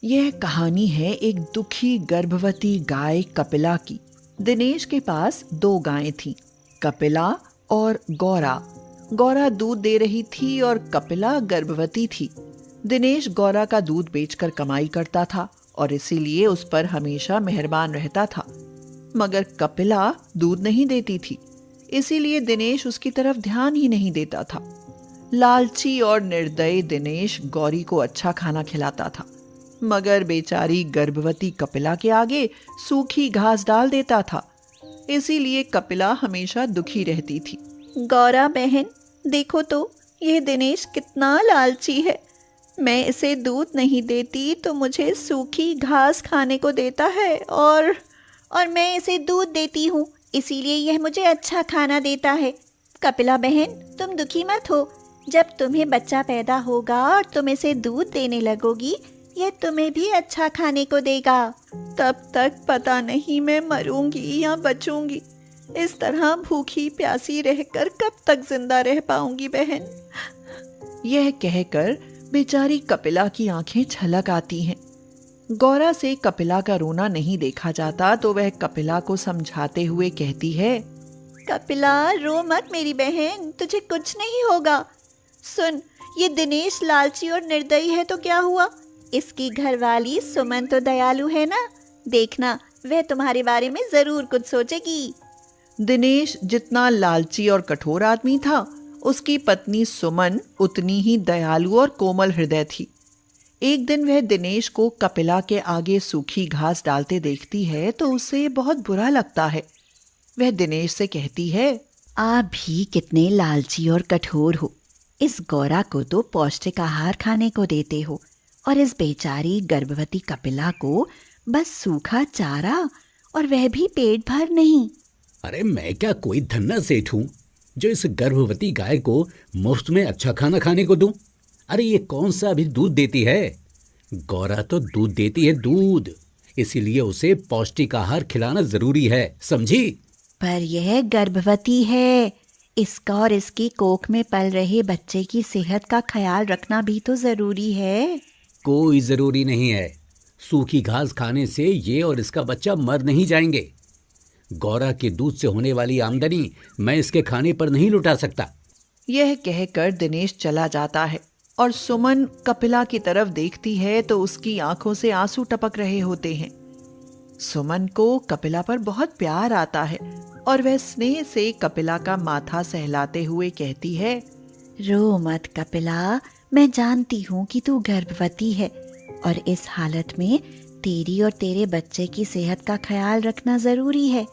यह कहानी है एक दुखी गर्भवती गाय कपिला की। दिनेश के पास 2 गायें थीं, कपिला और गौरा। गौरा दूध दे रही थी और कपिला गर्भवती थी। दिनेश गौरा का दूध बेचकर कमाई करता था और इसीलिए उस पर हमेशा मेहरबान रहता था। मगर कपिला दूध नहीं देती थी, इसीलिए दिनेश उसकी तरफ ध्यान ही नहीं देता था। लालची और निर्दयी दिनेश गौरी को अच्छा खाना खिलाता था, मगर बेचारी गर्भवती कपिला के आगे सूखी घास डाल देता था। इसीलिए कपिला हमेशा दुखी रहती थी। गौरा बहन, देखो तो यह दिनेश कितना लालची है। मैं इसे दूध नहीं देती तो मुझे सूखी घास खाने को देता है और मैं इसे दूध देती हूँ, इसीलिए यह मुझे अच्छा खाना देता है। कपिला बहन, तुम दुखी मत हो। जब तुम्हें बच्चा पैदा होगा और तुम इसे दूध देने लगोगी, यह तुम्हें भी अच्छा खाने को देगा। तब तक पता नहीं मैं मरूंगी या बचूंगी। इस तरह भूखी प्यासी रहकर कब तक जिंदा रह पाऊंगी बहन। यह कहकर बेचारी कपिला की आंखें छलक आती हैं। गौरा से कपिला का रोना नहीं देखा जाता तो वह कपिला को समझाते हुए कहती है, कपिला, रो मत मेरी बहन, तुझे कुछ नहीं होगा। सुन, ये दिनेश लालची और निर्दयी है तो क्या हुआ? इसकी घरवाली सुमन तो दयालु है ना। देखना, वह तुम्हारे बारे में जरूर कुछ सोचेगी। दिनेश जितना लालची और कठोर आदमी था, उसकी पत्नी सुमन उतनी ही दयालु और कोमल हृदय थी। एक दिन वह दिनेश को कपिला के आगे सूखी घास डालते देखती है तो उसे बहुत बुरा लगता है। वह दिनेश से कहती है, आप भी कितने लालची और कठोर हो। इस गौरा को तो पौष्टिक आहार खाने को देते हो और इस बेचारी गर्भवती कपिला को बस सूखा चारा, और वह भी पेट भर नहीं। अरे मैं क्या कोई धन्ना सेठ हूँ जो इस गर्भवती गाय को मुफ्त में अच्छा खाना खाने को दूं? अरे ये कौन सा अभी दूध देती है? गौरा तो दूध देती है दूध, इसीलिए उसे पौष्टिक आहार खिलाना जरूरी है, समझी? पर यह गर्भवती है, इसका और इसकी कोख में पल रहे बच्चे की सेहत का ख्याल रखना भी तो जरूरी है। कोई जरूरी नहीं है। सूखी घास खाने से ये और इसका बच्चा मर नहीं जाएंगे। गौरा के दूध से होने वाली आमदनी मैं इसके खाने पर नहीं लुटा सकता। यह कहकर दिनेश चला जाता है और सुमन कपिला की तरफ देखती है तो उसकी आंखों से आंसू टपक रहे होते हैं। सुमन को कपिला पर बहुत प्यार आता है और वह स्नेह से कपिला का माथा सहलाते हुए कहती है, रो मत कपिला, मैं जानती हूँ कि तू गर्भवती है और इस हालत में तेरी और तेरे बच्चे की सेहत का ख्याल रखना जरूरी है।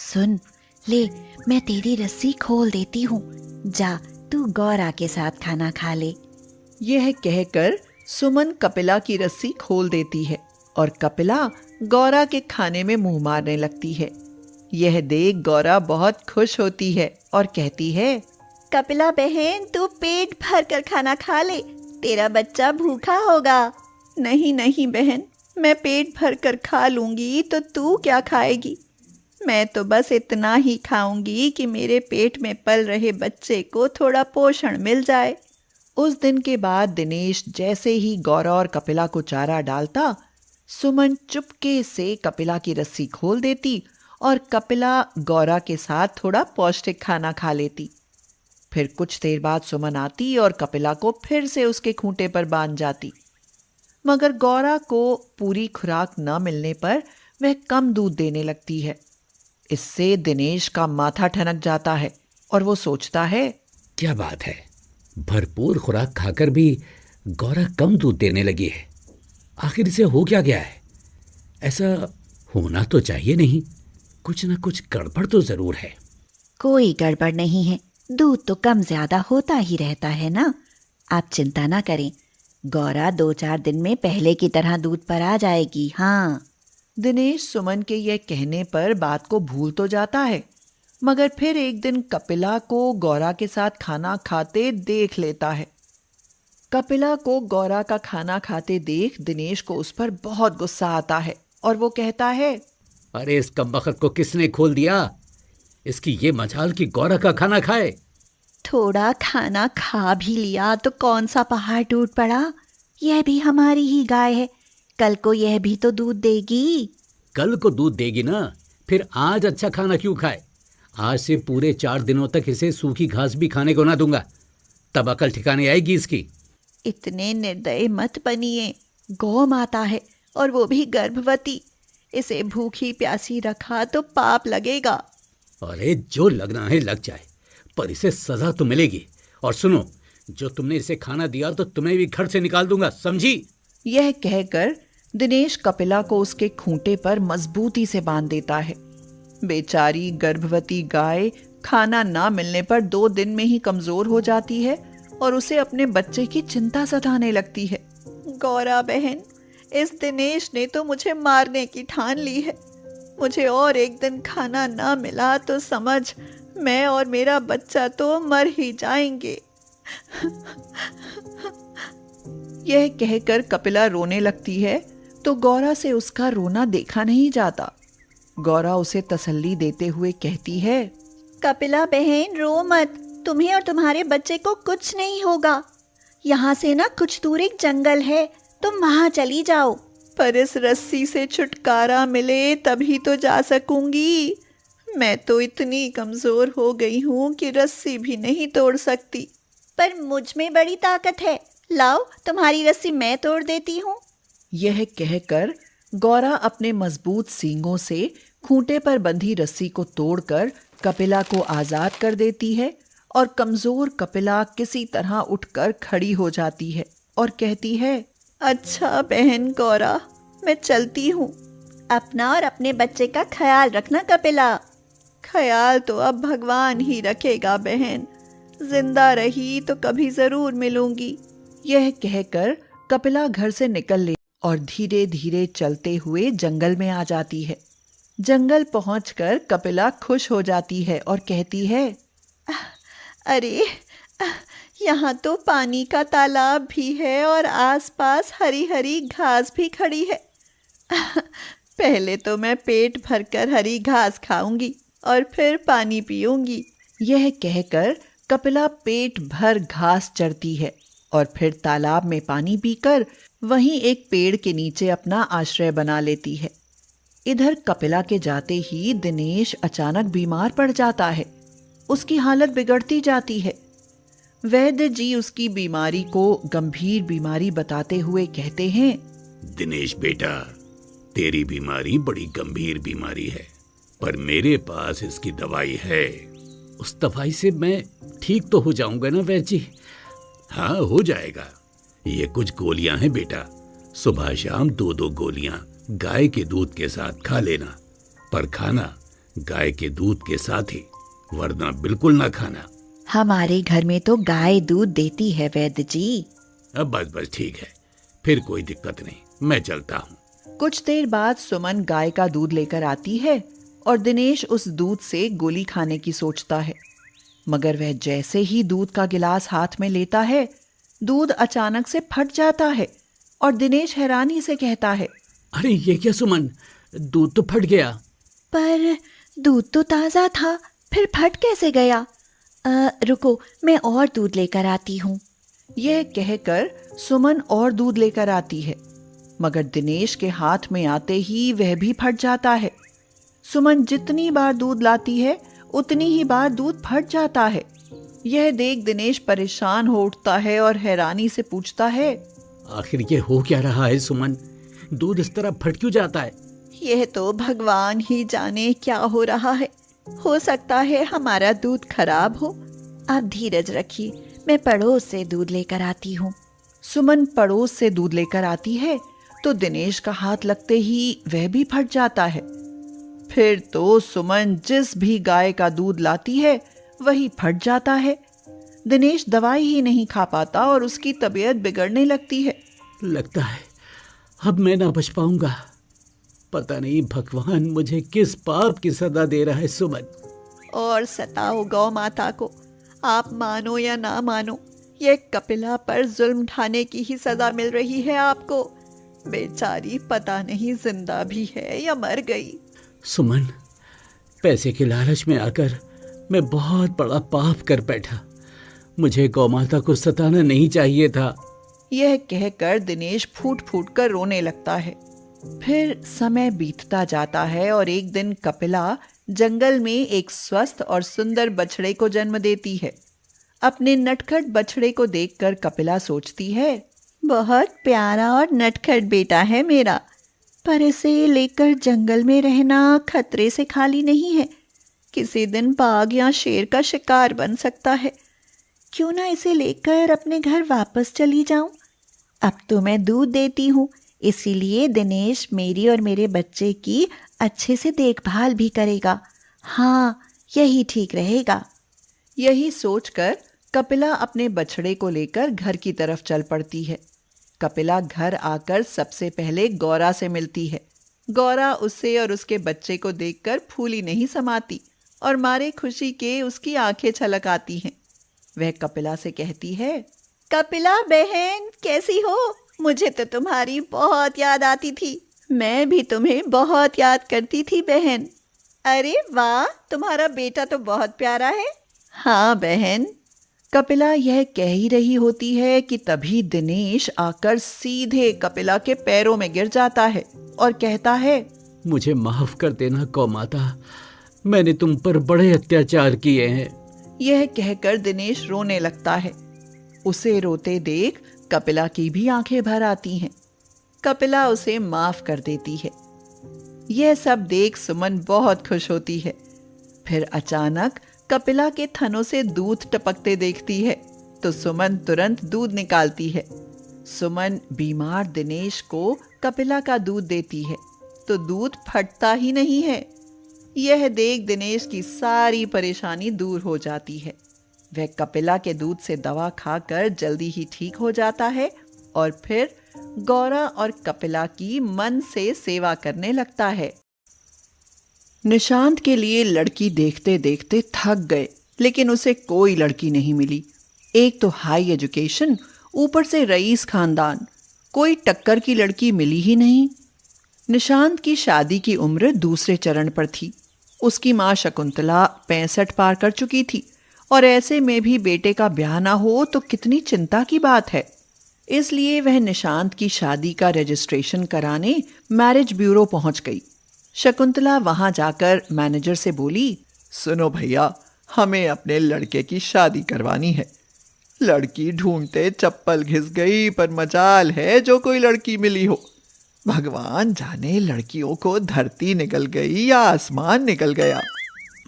सुन ले, मैं तेरी रस्सी खोल देती हूँ, जा तू गौरा के साथ खाना खा ले। यह कहकर सुमन कपिला की रस्सी खोल देती है और कपिला गौरा के खाने में मुंह मारने लगती है। यह देख गौरा बहुत खुश होती है और कहती है, कपिला बहन, तू पेट भर कर खाना खा ले, तेरा बच्चा भूखा होगा। नहीं नहीं बहन, मैं पेट भर कर खा लूंगी तो तू क्या खाएगी? मैं तो बस इतना ही खाऊंगी कि मेरे पेट में पल रहे बच्चे को थोड़ा पोषण मिल जाए। उस दिन के बाद दिनेश जैसे ही गौरा और कपिला को चारा डालता, सुमन चुपके से कपिला की रस्सी खोल देती और कपिला गौरा के साथ थोड़ा पौष्टिक खाना खा लेती। फिर कुछ देर बाद सुमन आती और कपिला को फिर से उसके खूंटे पर बांध जाती। मगर गौरा को पूरी खुराक न मिलने पर वह कम दूध देने लगती है। इससे दिनेश का माथा ठनक जाता है और वो सोचता है, क्या बात है, भरपूर खुराक खाकर भी गौरा कम दूध देने लगी है। आखिर इसे हो क्या गया है? ऐसा होना तो चाहिए नहीं, कुछ ना कुछ गड़बड़ तो जरूर है। कोई गड़बड़ नहीं है, दूध तो कम ज्यादा होता ही रहता है ना। आप चिंता ना करें, गौरा 2-4 दिन में पहले की तरह दूध पर आ जाएगी। हाँ। दिनेश सुमन के यह कहने पर बात को भूल तो जाता है, मगर फिर एक दिन कपिला को गौरा के साथ खाना खाते देख लेता है। कपिला को गौरा का खाना खाते देख दिनेश को उस पर बहुत गुस्सा आता है और वो कहता है, अरे इस कमबख्त को किसने खोल दिया? इसकी ये मजाल कि गौरा का खाना खाए। थोड़ा खाना खा भी लिया तो कौन सा पहाड़ टूट पड़ा? यह भी हमारी ही गाय है, कल को यह भी तो दूध देगी। कल को दूध देगी ना, फिर आज अच्छा खाना क्यों खाए? आज से पूरे 4 दिनों तक इसे सूखी घास भी खाने को ना दूंगा, तब अकल ठिकाने आएगी इसकी। इतने निर्दयी मत बनिए। गौ माता है और वो भी गर्भवती। इसे भूखी प्यासी रखा तो पाप लगेगा। अरे जो लगना है लग जाए, पर इसे सजा तो मिलेगी। और सुनो, जो तुमने इसे खाना दिया तो तुम्हें भी घर से निकाल दूंगा, समझी? यह कहकर दिनेश कपिला को उसके खूंटे पर मजबूती से बांध देता है। बेचारी गर्भवती गाय खाना ना मिलने पर 2 दिन में ही कमजोर हो जाती है और उसे अपने बच्चे की चिंता सताने लगती है। गौरा बहन, इस दिनेश ने तो मुझे मारने की ठान ली है। मुझे और एक दिन खाना ना मिला तो समझ मैं और मेरा बच्चा तो मर ही जाएंगे। यह कहकर कपिला रोने लगती है तो गौरा से उसका रोना देखा नहीं जाता। गौरा उसे तसल्ली देते हुए कहती है, कपिला बहन रो मत, तुम्हें और तुम्हारे बच्चे को कुछ नहीं होगा। यहाँ से ना कुछ दूर एक जंगल है, तुम वहाँ चली जाओ। पर इस रस्सी से छुटकारा मिले तभी तो जा सकूंगी। मैं तो इतनी कमजोर हो गई हूँ कि रस्सी भी नहीं तोड़ सकती। पर मुझ में बड़ी ताकत है, लाओ तुम्हारी रस्सी मैं तोड़ देती हूँ। यह कहकर गौरा अपने मजबूत सींगों से खूंटे पर बंधी रस्सी को तोड़कर कपिला को आजाद कर देती है और कमजोर कपिला किसी तरह उठकर खड़ी हो जाती है और कहती है, अच्छा बहन गौरा, मैं चलती हूँ। अपना और अपने बच्चे का ख्याल रखना कपिला। ख्याल तो अब भगवान ही रखेगा बहन। जिंदा रही तो कभी जरूर मिलूंगी। यह कहकर कपिला घर से निकल ले और धीरे धीरे चलते हुए जंगल में आ जाती है। जंगल पहुंचकर कपिला खुश हो जाती है और कहती है, अरे यहाँ तो पानी का तालाब भी है और आसपास हरी हरी घास भी खड़ी है। पहले तो मैं पेट भरकर हरी घास खाऊंगी और फिर पानी पीऊंगी। यह कहकर कपिला पेट भर घास चरती है और फिर तालाब में पानी पीकर वहीं एक पेड़ के नीचे अपना आश्रय बना लेती है। इधर कपिला के जाते ही दिनेश अचानक बीमार पड़ जाता है। उसकी हालत बिगड़ती जाती है। वैद्य जी उसकी बीमारी को गंभीर बीमारी बताते हुए कहते हैं, दिनेश बेटा, तेरी बीमारी बड़ी गंभीर बीमारी है, पर मेरे पास इसकी दवाई है। उस दवाई से मैं ठीक तो हो जाऊंगा ना वैद्य जी? हाँ, हो जाएगा। ये कुछ गोलियां हैं बेटा, सुबह शाम 2-2 गोलियां गाय के दूध के साथ खा लेना, पर खाना गाय के दूध के साथ ही, वरना बिल्कुल ना खाना। हमारे घर में तो गाय दूध देती है वैद्य जी। अब बस ठीक है, फिर कोई दिक्कत नहीं, मैं चलता हूँ। कुछ देर बाद सुमन गाय का दूध लेकर आती है और दिनेश उस दूध से गोली खाने की सोचता है, मगर वह जैसे ही दूध का गिलास हाथ में लेता है, दूध अचानक से फट जाता है और दिनेश हैरानी से कहता है, अरे ये क्या सुमन, दूध तो फट गया। पर दूध तो ताज़ा था, फिर फट कैसे गया? रुको, मैं और दूध लेकर आती हूँ। यह कहकर सुमन और दूध लेकर आती है, मगर दिनेश के हाथ में आते ही वह भी फट जाता है। सुमन जितनी बार दूध लाती है उतनी ही बार दूध फट जाता है। यह देख दिनेश परेशान हो उठता है और हैरानी से पूछता है, आखिर ये हो क्या रहा है सुमन, दूध इस तरह फट क्यों जाता है? यह तो भगवान ही जाने क्या हो रहा है। हो सकता है हमारा दूध खराब हो। आप धीरज रखिए, मैं पड़ोस से दूध लेकर आती हूँ। सुमन पड़ोस से दूध लेकर आती है तो दिनेश का हाथ लगते ही वह भी फट जाता है। फिर तो सुमन जिस भी गाय का दूध लाती है वही फट जाता है। दिनेश दवाई ही नहीं खा पाता और उसकी तबीयत बिगड़ने लगती है। लगता है अब मैं ना बच पाऊंगा। पता नहीं भगवान मुझे किस पाप की सजा दे रहा है सुमन। और सताओ गौ माता को, आप मानो या ना मानो, ये कपिला पर जुल्म ढाने की ही सजा मिल रही है आपको। बेचारी पता नहीं जिंदा भी है या मर गई। सुमन, पैसे के लालच में आकर मैं बहुत बड़ा पाप कर बैठा। मुझे गौ माता को सताना नहीं चाहिए था। यह कहकर दिनेश फूट फूट कर रोने लगता है। फिर समय बीतता जाता है और एक दिन कपिला जंगल में एक स्वस्थ और सुंदर बछड़े को जन्म देती है। अपने नटखट बछड़े को देखकर कपिला सोचती है, बहुत प्यारा और नटखट बेटा है मेरा, पर इसे लेकर जंगल में रहना खतरे से खाली नहीं है। किसी दिन बाघ या शेर का शिकार बन सकता है। क्यों ना इसे लेकर अपने घर वापस चली जाऊं? अब तो मैं दूध देती हूँ, इसीलिए दिनेश मेरी और मेरे बच्चे की अच्छे से देखभाल भी करेगा। हाँ, यही ठीक रहेगा। यही सोचकर कपिला अपने बछड़े को लेकर घर की तरफ चल पड़ती है। कपिला घर आकर सबसे पहले गौरा से मिलती है। गौरा उसे और उसके बच्चे को देखकर फूली नहीं समाती और मारे खुशी के उसकी आंखें छलक आती हैं। वह कपिला से कहती है, कपिला बहन, कैसी हो? मुझे तो तुम्हारी बहुत याद आती थी। मैं भी तुम्हें बहुत याद करती थी बहन। अरे वाह, तुम्हारा बेटा तो बहुत प्यारा है। हाँ बहन। कपिला यह कह ही रही होती है कि तभी दिनेश आकर सीधे कपिला के पैरों में गिर जाता है और कहता है, मुझे माफ कर देना गौमाता, मैंने तुम पर बड़े अत्याचार किए हैं। यह कहकर दिनेश रोने लगता है। उसे रोते देख कपिला की भी आंखें भर आती हैं। कपिला उसे माफ कर देती है। यह सब देख सुमन बहुत खुश होती है। फिर अचानक कपिला के थनों से दूध टपकते देखती है तो सुमन तुरंत दूध निकालती है। सुमन बीमार दिनेश को कपिला का दूध देती है तो दूध फटता ही नहीं है। यह देख दिनेश की सारी परेशानी दूर हो जाती है। वह कपिला के दूध से दवा खाकर जल्दी ही ठीक हो जाता है और फिर गौरा और कपिला की मन से सेवा करने लगता है। निशांत के लिए लड़की देखते देखते थक गए, लेकिन उसे कोई लड़की नहीं मिली। एक तो हाई एजुकेशन, ऊपर से रईस खानदान, कोई टक्कर की लड़की मिली ही नहीं। निशांत की शादी की उम्र दूसरे चरण पर थी। उसकी माँ शकुंतला 65 पार कर चुकी थी और ऐसे में भी बेटे का ब्याह ना हो तो कितनी चिंता की बात है। इसलिए वह निशांत की शादी का रजिस्ट्रेशन कराने मैरिज ब्यूरो पहुंच गई। शकुंतला वहां जाकर मैनेजर से बोली, सुनो भैया, हमें अपने लड़के की शादी करवानी है। लड़की ढूंढते चप्पल घिस गई, पर मजाल है जो कोई लड़की मिली हो। भगवान जाने लड़कियों को धरती निकल गई या आसमान निकल गया।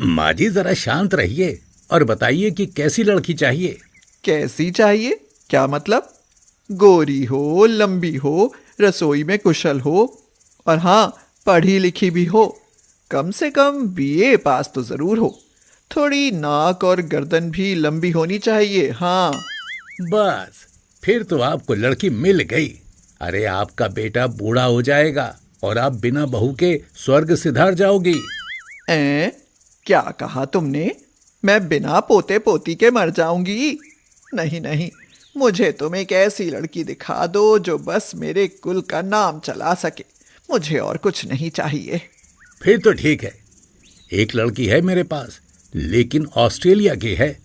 माँ जी जरा शांत रहिए और बताइए कि कैसी लड़की चाहिए। कैसी चाहिए? क्या मतलब? गोरी हो, लंबी हो, रसोई में कुशल हो और हाँ, पढ़ी लिखी भी हो। कम से कम बीए पास तो जरूर हो। थोड़ी नाक और गर्दन भी लंबी होनी चाहिए। हाँ बस, फिर तो आपको लड़की मिल गई। अरे आपका बेटा बूढ़ा हो जाएगा और आप बिना बहू के स्वर्ग सिधार जाओगी। क्या कहा तुमने? मैं बिना पोते पोती के मर जाऊंगी? नहीं नहीं, मुझे तुम एक ऐसी लड़की दिखा दो जो बस मेरे कुल का नाम चला सके। मुझे और कुछ नहीं चाहिए। फिर तो ठीक है, एक लड़की है मेरे पास, लेकिन ऑस्ट्रेलिया की है।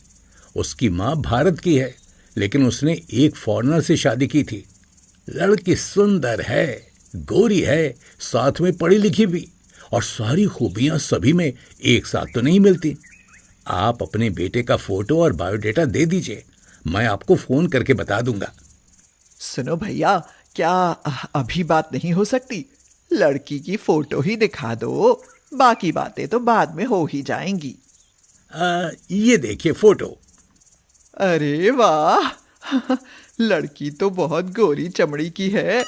उसकी माँ भारत की है, लेकिन उसने एक फॉरेनर से शादी की थी। लड़की सुंदर है, गोरी है, साथ में पढ़ी लिखी भी, और सारी खूबियां सभी में एक साथ तो नहीं मिलती। आप अपने बेटे का फोटो और बायोडेटा दे दीजिए, मैं आपको फोन करके बता दूंगा। सुनो भैया, क्या अभी बात नहीं हो सकती? लड़की की फोटो ही दिखा दो, बाकी बातें तो बाद में हो ही जाएंगी। ये देखिए फोटो। अरे वाह, लड़की तो बहुत गोरी चमड़ी की है।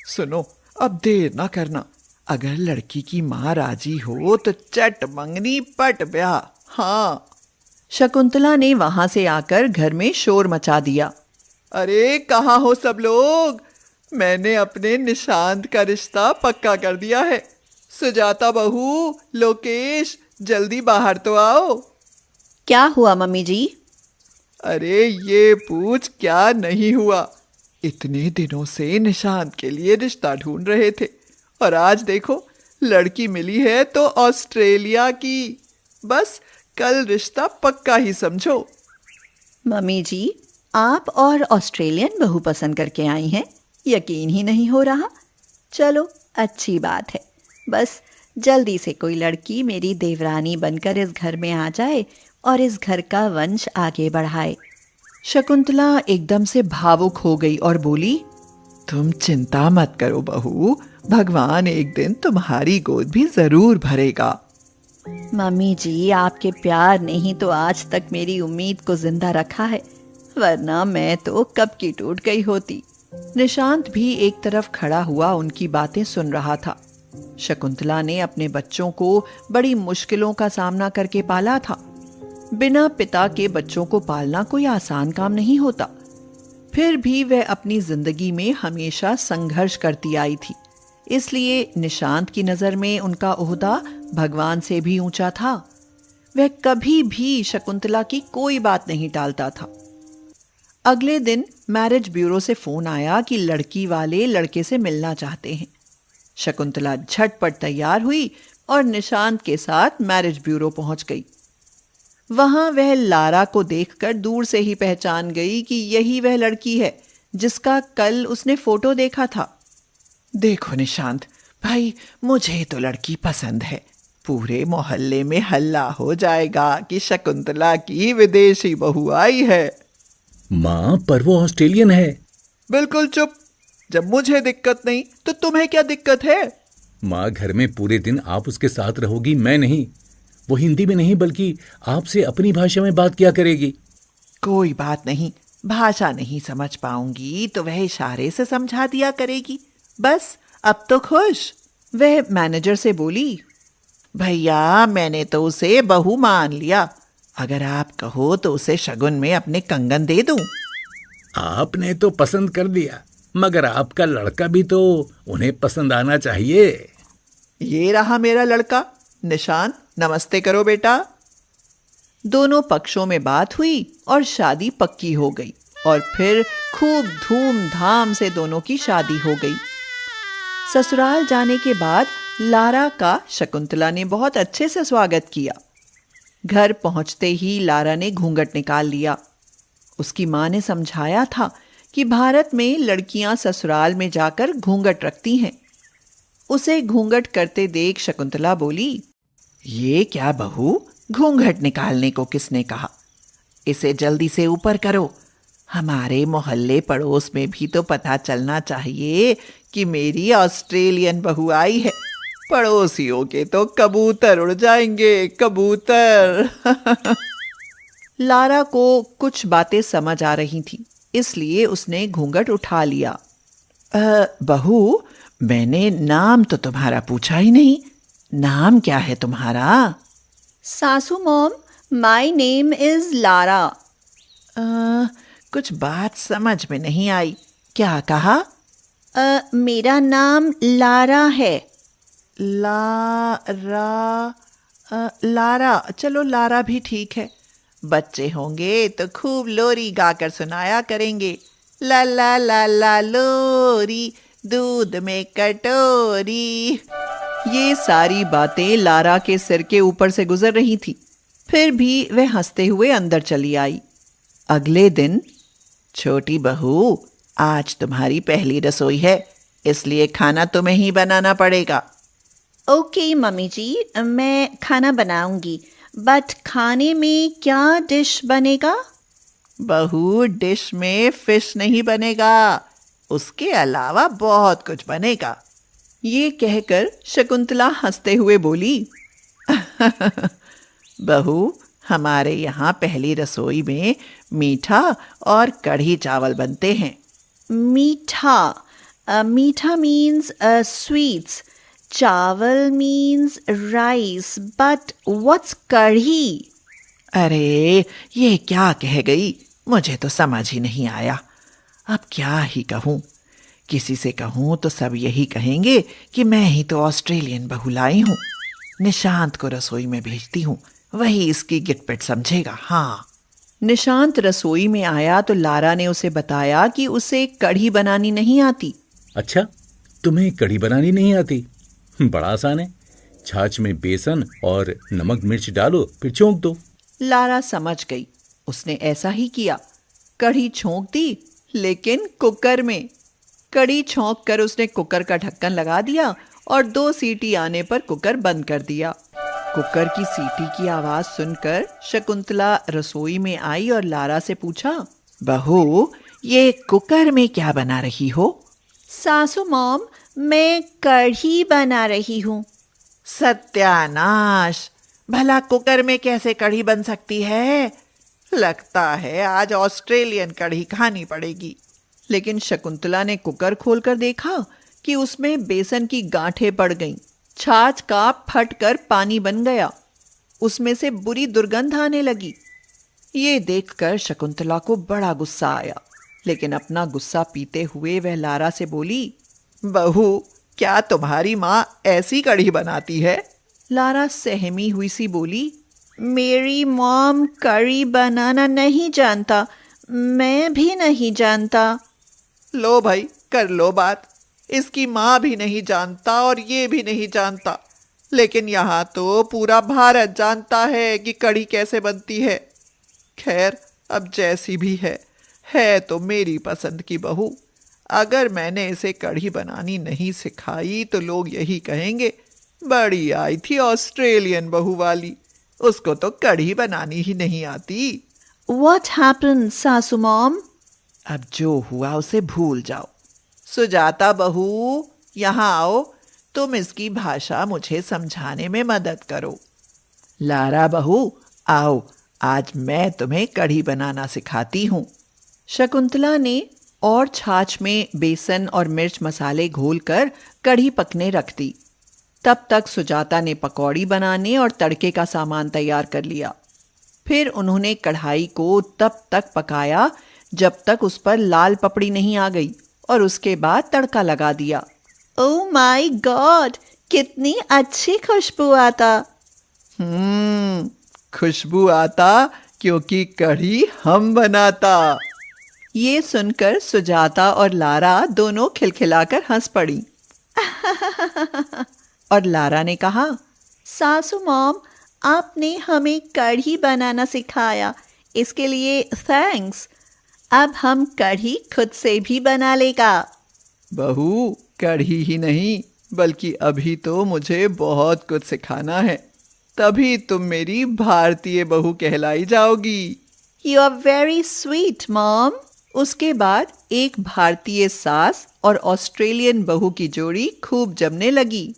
सुनो, अब देर ना करना। अगर लड़की की माँ राजी हो तो चट मंगनी पट ब्याह। हाँ। शकुंतला ने वहां से आकर घर में शोर मचा दिया। अरे कहाँ हो सब लोग? मैंने अपने निशांत का रिश्ता पक्का कर दिया है। सुजाता बहू, लोकेश, जल्दी बाहर तो आओ। क्या हुआ मम्मी जी? अरे ये पूछ क्या नहीं हुआ। इतने दिनों से निशांत के लिए रिश्ता ढूंढ रहे थे और आज देखो लड़की मिली है तो ऑस्ट्रेलिया की। बस कल रिश्ता पक्का ही समझो। मम्मी जी, आप और ऑस्ट्रेलियन बहू पसंद करके आई हैं? यकीन ही नहीं हो रहा। चलो अच्छी बात है। बस जल्दी से कोई लड़की मेरी देवरानी बनकर इस घर में आ जाए और इस घर का वंश आगे बढ़ाए। शकुंतला एकदम से भावुक हो गई और बोली, तुम चिंता मत करो बहू, भगवान एक दिन तुम्हारी गोद भी जरूर भरेगा। मम्मी जी, आपके प्यार ने ही तो आज तक मेरी उम्मीद को जिंदा रखा है, वरना मैं तो कब की टूट गई होती। निशांत भी एक तरफ खड़ा हुआ उनकी बातें सुन रहा था। शकुंतला ने अपने बच्चों को बड़ी मुश्किलों का सामना करके पाला था। बिना पिता के बच्चों को पालना कोई आसान काम नहीं होता। फिर भी वह अपनी जिंदगी में हमेशा संघर्ष करती आई थी, इसलिए निशांत की नजर में उनका ओहदा भगवान से भी ऊंचा था। वह कभी भी शकुंतला की कोई बात नहीं टालता था। अगले दिन मैरिज ब्यूरो से फोन आया कि लड़की वाले लड़के से मिलना चाहते हैं। शकुंतला झटपट तैयार हुई और निशांत के साथ मैरिज ब्यूरो पहुंच गई। वहां वह लारा को देखकर दूर से ही पहचान गई कि यही वह लड़की है जिसका कल उसने फोटो देखा था। देखो निशांत भाई, मुझे तो लड़की पसंद है। पूरे मोहल्ले में हल्ला हो जाएगा कि शकुंतला की विदेशी बहू आई है। माँ, पर वो ऑस्ट्रेलियन है। बिल्कुल चुप। जब मुझे दिक्कत नहीं तो तुम्हें क्या दिक्कत है? माँ, घर में पूरे दिन आप उसके साथ रहोगी, मैं नहीं। वो हिंदी में नहीं बल्कि आपसे अपनी भाषा में बात किया करेगी। कोई बात नहीं, भाषा नहीं समझ पाऊंगी तो वह इशारे से समझा दिया करेगी। बस अब तो खुश। वह मैनेजर से बोली, भैया मैंने तो उसे बहू मान लिया। अगर आप कहो तो उसे शगुन में अपने कंगन दे दूं। आपने तो पसंद कर दिया, मगर आपका लड़का भी तो उन्हें पसंद आना चाहिए। ये रहा मेरा लड़का। निशान, नमस्ते करो बेटा। दोनों पक्षों में बात हुई और शादी पक्की हो गई और फिर खूब धूमधाम से दोनों की शादी हो गई। ससुराल जाने के बाद लारा का शकुंतला ने बहुत अच्छे से स्वागत किया। घर पहुंचते ही लारा ने घूंघट निकाल लिया। उसकी मां ने समझाया था कि भारत में लड़कियां ससुराल में जाकर घूंघट रखती हैं। उसे घूंघट करते देख शकुंतला बोली, ये क्या बहू, घूंघट निकालने को किसने कहा? इसे जल्दी से ऊपर करो। हमारे मोहल्ले पड़ोस में भी तो पता चलना चाहिए कि मेरी ऑस्ट्रेलियन बहू आई है। पड़ोसियों के तो कबूतर उड़ जाएंगे, कबूतर। लारा को कुछ बातें समझ आ रही थी, इसलिए उसने घूंघट उठा लिया। बहू, मैंने नाम तो तुम्हारा पूछा ही नहीं। नाम क्या है तुम्हारा? सासू mom, my name is Lara. कुछ बात समझ में नहीं आई। क्या कहा? मेरा नाम लारा है। लारा, चलो लारा भी ठीक है। बच्चे होंगे तो खूब लोरी गाकर सुनाया करेंगे। ला ला ला ला लोरी, दूध में कटोरी। ये सारी बातें लारा के सिर के ऊपर से गुजर रही थी। फिर भी वह हंसते हुए अंदर चली आई। अगले दिन, छोटी बहू, आज तुम्हारी पहली रसोई है, इसलिए खाना तुम्हें ही बनाना पड़ेगा। ओके मम्मी जी, मैं खाना बनाऊंगी, बट खाने में क्या डिश बनेगा? बहू, डिश में फिश नहीं बनेगा, उसके अलावा बहुत कुछ बनेगा। ये कहकर शकुंतला हंसते हुए बोली, बहू, हमारे यहाँ पहली रसोई में मीठा और कढ़ी चावल बनते हैं। मीठा, मीठा मीन्स स्वीट्स, चावल मीन्स राइस, बट व्हाट्स कढ़ी? अरे ये क्या कह गई, मुझे तो समझ ही नहीं आया। अब क्या ही कहूँ, किसी से कहूँ तो सब यही कहेंगे कि मैं ही तो ऑस्ट्रेलियन बहू लाई हूँ। निशांत को रसोई में भेजती हूँ, वही इसकी गिटपिट समझेगा। हाँ। निशांत रसोई में आया तो लारा ने उसे बताया कि उसे कढ़ी बनानी नहीं आती। अच्छा, तुम्हें कढ़ी बनानी नहीं आती? बड़ा आसान है। छाछ में बेसन और नमक मिर्च डालो, फिर छोंक दो। लारा समझ गई। उसने ऐसा ही किया। कढ़ी छोंक दी, लेकिन कुकर में। कढ़ी छोंक कर उसने कुकर का ढक्कन लगा दिया और 2 सीटी आने पर कुकर बंद कर दिया। कुकर की सीटी की आवाज सुनकर शकुंतला रसोई में आई और लारा से पूछा, बहू, ये कुकर में क्या बना रही हो? सासू मॉम, मैं कढ़ी बना रही हूँ। सत्यानाश! भला कुकर में कैसे कढ़ी बन सकती है? लगता है आज ऑस्ट्रेलियन कढ़ी खानी पड़ेगी। लेकिन शकुंतला ने कुकर खोलकर देखा कि उसमें बेसन की गांठें पड़ गईं। छाछ का फटकर पानी बन गया। उसमें से बुरी दुर्गंध आने लगी। ये देखकर शकुंतला को बड़ा गुस्सा आया, लेकिन अपना गुस्सा पीते हुए वह लारा से बोली, बहू, क्या तुम्हारी माँ ऐसी कढ़ी बनाती है? लारा सहमी हुई सी बोली, मेरी मॉम कढ़ी बनाना नहीं जानता, मैं भी नहीं जानता। लो भाई, कर लो बात। इसकी माँ भी नहीं जानता और ये भी नहीं जानता, लेकिन यहाँ तो पूरा भारत जानता है कि कढ़ी कैसे बनती है। खैर, अब जैसी भी है तो मेरी पसंद की बहू। अगर मैंने इसे कढ़ी बनानी नहीं सिखाई तो लोग यही कहेंगे, बड़ी आई थी ऑस्ट्रेलियन बहू वाली, उसको तो कढ़ी बनानी ही नहीं आती। What happened, सासू मॉम? अब जो हुआ उसे भूल जाओ। सुजाता बहू, यहाँ आओ, तुम इसकी भाषा मुझे समझाने में मदद करो। लारा बहू, आओ, आज मैं तुम्हें कढ़ी बनाना सिखाती हूँ। शकुंतला ने और छाछ में बेसन और मिर्च मसाले घोलकर कढ़ी पकने रख दी। तब तक सुजाता ने पकौड़ी बनाने और तड़के का सामान तैयार कर लिया। फिर उन्होंने कढ़ाई को तब तक पकाया जब तक उस पर लाल पपड़ी नहीं आ गई और उसके बाद तड़का लगा दिया। ओह माय गॉड, कितनी अच्छी खुशबू आता। खुशबू आता क्योंकि कढ़ी हम बनाता। ये सुनकर सुजाता और लारा दोनों खिलखिलाकर हंस पड़ी। और लारा ने कहा, सासू मॉम, आपने हमें कढ़ी बनाना सिखाया, इसके लिए थैंक्स। अब हम कढ़ी खुद से भी बना लेगा। बहू, कढ़ी ही नहीं बल्कि अभी तो मुझे बहुत कुछ सिखाना है, तभी तुम मेरी भारतीय बहू कहलाई जाओगी। You are very sweet mom. उसके बाद एक भारतीय सास और ऑस्ट्रेलियन बहू की जोड़ी खूब जमने लगी।